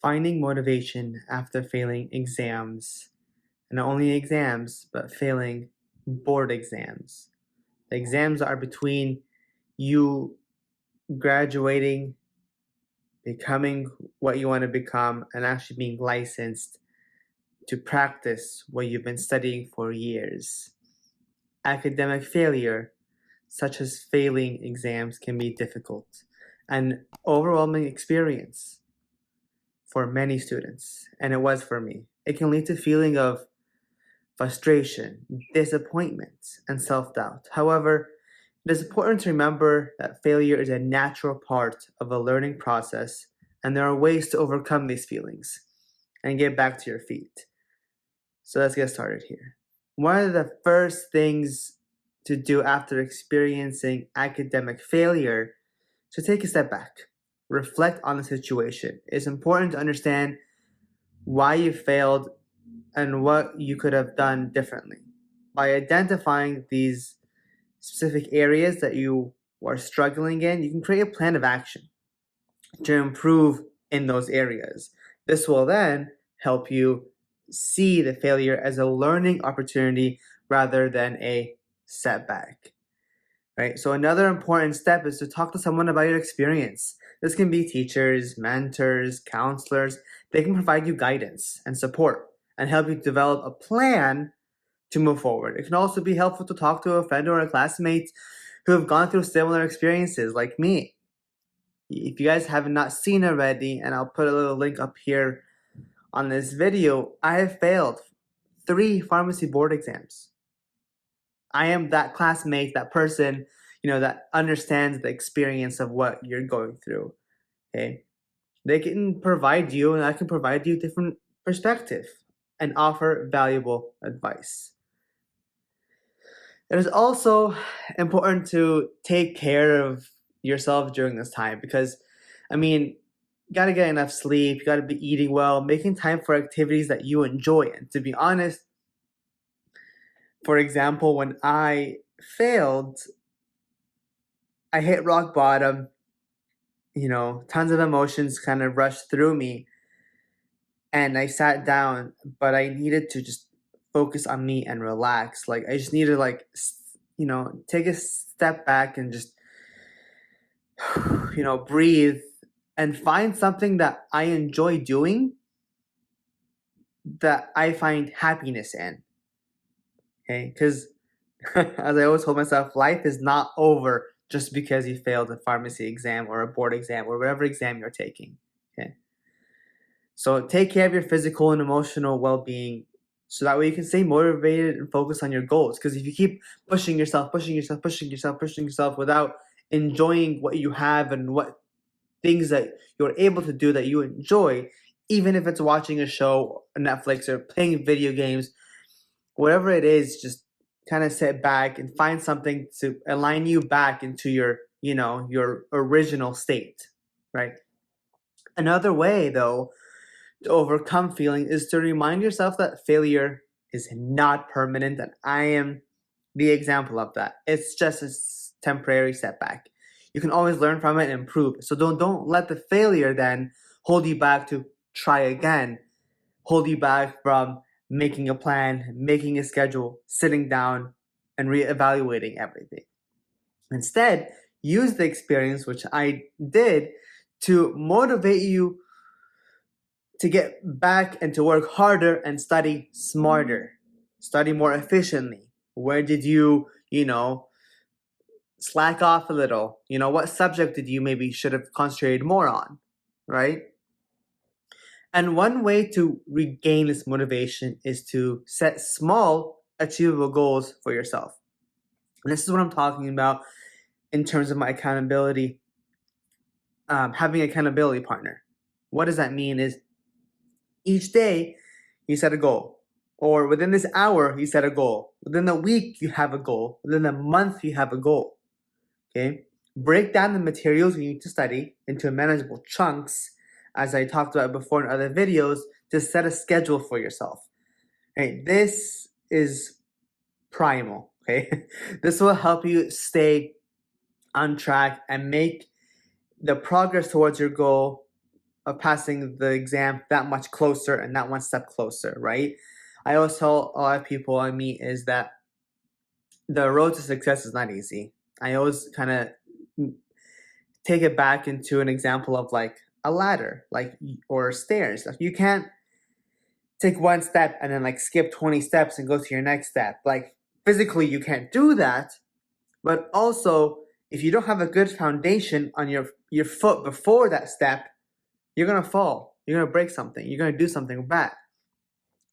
Finding motivation after failing exams, and not only exams, but failing board exams. The exams are between you graduating, becoming what you want to become, and actually being licensed to practice what you've been studying for years. Academic failure, such as failing exams, can be difficult and overwhelming experience for many students, and it was for me. It can lead to feeling of frustration, disappointment, and self-doubt. However, it is important to remember that failure is a natural part of a learning process, and there are ways to overcome these feelings and get back to your feet. So let's get started here. One of the first things to do after experiencing academic failure is to take a step back, reflect on the situation. It's important to understand why you failed and what you could have done differently. By identifying these specific areas that you are struggling in, you can create a plan of action to improve in those areas. This will then help you see the failure as a learning opportunity rather than a setback. Right? So another important step is to talk to someone about your experience. This can be teachers, mentors, counselors. They can provide you guidance and support and help you develop a plan to move forward. It can also be helpful to talk to a friend or a classmate who have gone through similar experiences like me. If you guys have not seen already, and I'll put a little link up here on this video, I have failed 3 pharmacy board exams. I am that classmate, that person, that understands the experience of what you're going through. Okay, they can provide you, and I can provide you different perspective and offer valuable advice. It is also important to take care of yourself during this time because, you gotta get enough sleep, you gotta be eating well, making time for activities that you enjoy. And to be honest, for example, when I failed, I hit rock bottom, tons of emotions kind of rushed through me, and I sat down, but I needed to just focus on me and relax. Like, I just needed to, take a step back and just, breathe and find something that I enjoy doing, that I find happiness in. Okay, because as I always told myself, life is not over just because you failed a pharmacy exam or a board exam or whatever exam you're taking. Okay, so take care of your physical and emotional well-being so that way you can stay motivated and focus on your goals. Because if you keep pushing yourself without enjoying what you have and what things that you're able to do that you enjoy, even if it's watching a show on Netflix or playing video games, whatever it is, just kind of sit back and find something to align you back into your original state, right? Another way, though, to overcome feeling is to remind yourself that failure is not permanent, and I am the example of that. It's just a temporary setback. You can always learn from it and improve. So don't let the failure then hold you back to try again, hold you back from making a plan, making a schedule, sitting down, and reevaluating everything. Instead, use the experience, which I did, to motivate you to get back and to work harder and study smarter, study more efficiently. Where did you, slack off a little? What subject did you maybe should have concentrated more on, right? And one way to regain this motivation is to set small, achievable goals for yourself. And this is what I'm talking about in terms of my accountability, having an accountability partner. What does that mean is each day you set a goal, or within this hour you set a goal, within the week you have a goal, within the month you have a goal. Okay, break down the materials you need to study into manageable chunks, as I talked about before in other videos, to set a schedule for yourself. Okay, this is primal. Okay, this will help you stay on track and make the progress towards your goal of passing the exam that much closer and that one step closer, right? I always tell a lot of people I meet is that the road to success is not easy. I always kind of take it back into an example of like a ladder, like, or stairs. Like, you can't take one step and then like skip 20 steps and go to your next step. Like, physically you can't do that, but also if you don't have a good foundation on your foot before that step, you're gonna fall. You're gonna break something. You're gonna do something bad.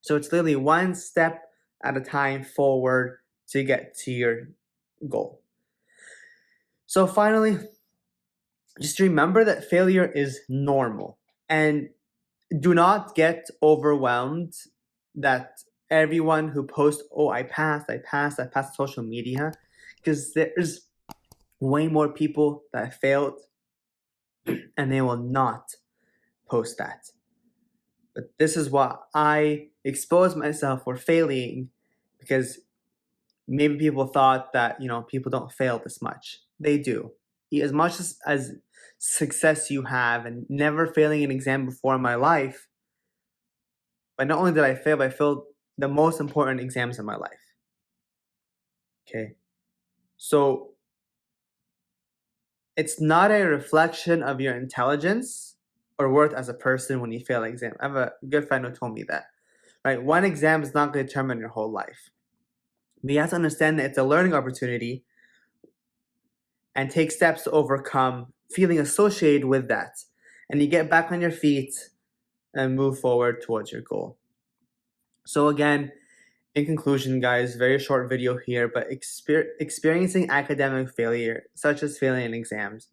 So it's literally one step at a time forward to get to your goal. So finally, just remember that failure is normal, and do not get overwhelmed that everyone who posts, oh, I passed social media, because there's way more people that failed and they will not post that. But this is what I exposed myself for failing, because maybe people thought that, people don't fail this much. They do. As much as success you have, and never failing an exam before in my life, but not only did I fail, but I failed the most important exams in my life. Okay. So it's not a reflection of your intelligence or worth as a person when you fail an exam. I have a good friend who told me that. Right? One exam is not going to determine your whole life. But you have to understand that it's a learning opportunity and take steps to overcome feeling associated with that. And you get back on your feet and move forward towards your goal. So again, in conclusion, guys, very short video here, but experiencing academic failure, such as failing in exams,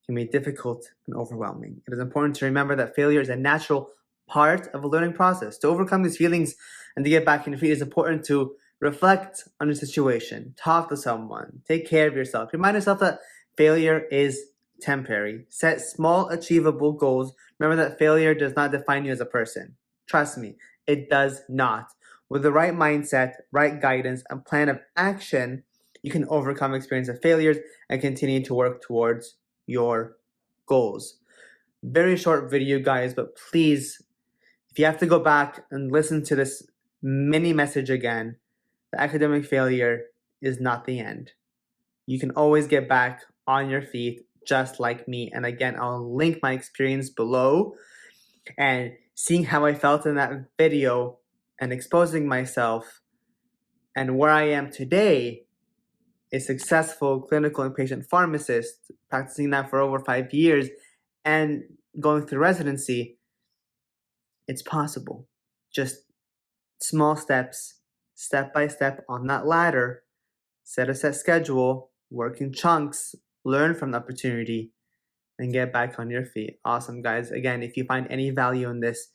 can be difficult and overwhelming. It is important to remember that failure is a natural part of a learning process. To overcome these feelings and to get back on your feet, it is important to reflect on the situation, talk to someone, take care of yourself. Remind yourself that failure is temporary. Set small, achievable goals. Remember that failure does not define you as a person. Trust me, it does not. With the right mindset, right guidance, and plan of action, you can overcome experience of failures and continue to work towards your goals. Very short video, guys, but please, if you have to go back and listen to this mini message again, the academic failure is not the end. You can always get back on your feet just like me. And again, I'll link my experience below, and seeing how I felt in that video and exposing myself and where I am today, a successful clinical and patient pharmacist, practicing that for over 5 years and going through residency, it's possible. Just small steps, step by step on that ladder, set a set schedule, work in chunks, learn from the opportunity, and get back on your feet. Awesome, guys. Again, if you find any value in this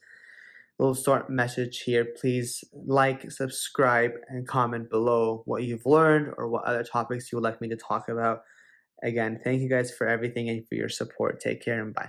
little short message here, please like, subscribe, and comment below what you've learned or what other topics you would like me to talk about. Again, thank you guys for everything and for your support. Take care and bye.